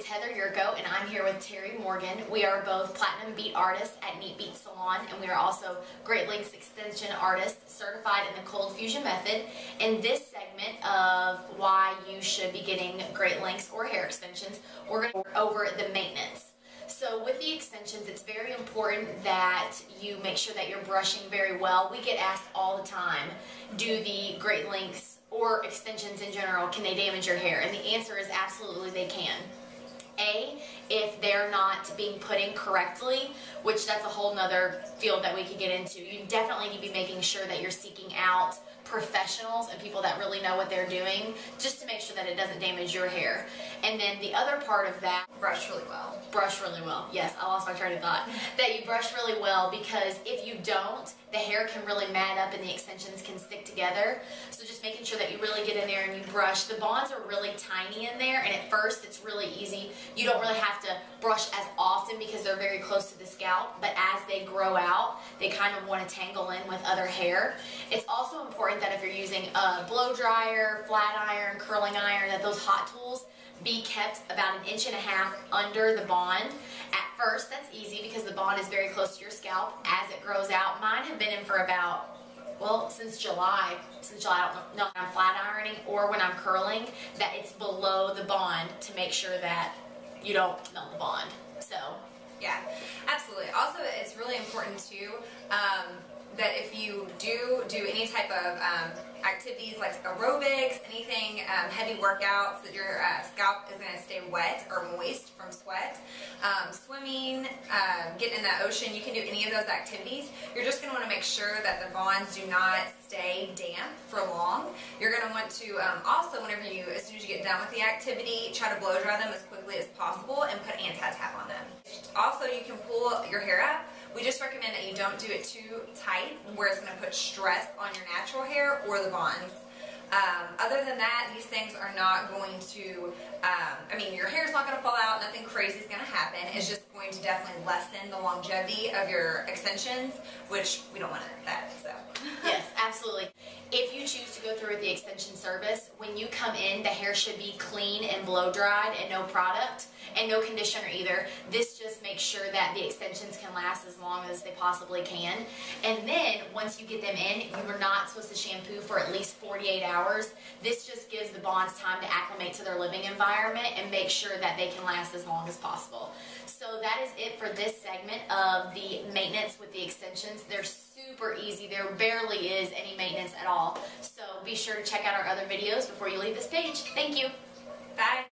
Heather Yurko, and I'm here with Terri Morgan. We are both Platinum Beat artists at Neatbeat Salon, and we are also Great Lengths Extension artists certified in the Cold Fusion method. In this segment of why you should be getting Great Lengths or hair extensions, we're going to go over the maintenance. So with the extensions, it's very important that you make sure that you're brushing very well. We get asked all the time, do the Great Lengths or extensions in general, can they damage your hair? And the answer is absolutely they can. If they're not being put in correctly, which that's a whole nother field that we could get into. You definitely need to be making sure that you're seeking out professionals and people that really know what they're doing, just to make sure that it doesn't damage your hair. And then the other part of that, brush really well. Brush really well. Yes, I lost my train of thought. That you brush really well, because if you don't, the hair can really mat up and the extensions can stick together. So just making sure that you really get in there and you brush. The bonds are really tiny in there, and at first it's really easy. You don't really have to brush as often because they're very close to the scalp, but as they grow out, they kind of want to tangle in with other hair. It's also important that if you're using a blow dryer, flat iron, curling iron, that those hot tools be kept about 1.5 inches under the bond. At first, that's easy because the bond is very close to your scalp. As it grows out, mine have been in for about, well, since July, I don't know when I'm flat ironing or when I'm curling, that it's below the bond to make sure that you don't melt the bond. So, yeah, absolutely. Also, it's really important too that if you do any type of activities like aerobics, anything heavy workouts, that your scalp is going to stay wet or moist from sweat. Swimming, getting in the ocean, you can do any of those activities. You're just going to want to make sure that the bonds do not stay damp for long. You're going to want to also, whenever you, as soon as you get done with the activity, try to blow dry them as quickly as possible and put anti-tap on them. Also, you can pull your hair up. We just recommend that you don't do it too tight where it's going to put stress on your natural hair or the bonds. Other than that, these things are not going to, I mean, your hair's not going to fall out, nothing crazy is going to happen. It's just going to definitely lessen the longevity of your extensions, which we don't want that, so. Yes, absolutely. If you choose to go through with the extension service, when you come in, the hair should be clean and blow dried and no product and no conditioner either. This just makes sure that the extensions can last as long as they possibly can. And then once you get them in, you are not supposed to shampoo for at least 48 hours. This just gives the bonds time to acclimate to their living environment and make sure that they can last as long as possible. So that is it for this segment of the maintenance with the extensions. They're super easy. There barely is any maintenance at all. So be sure to check out our other videos before you leave this page. Thank you. Bye.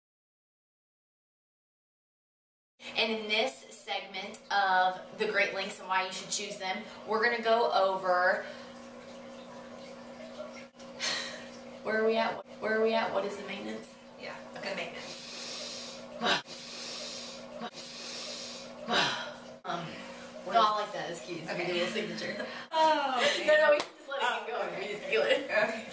And in this segment of the Great Lengths and why you should choose them, we're going to go over, where are we at? What is the maintenance? Yeah, the maintenance. No, I like that. It's cute. It's okay. a little signature. Oh, no, we can just let it keep going. We just feel it. Okay.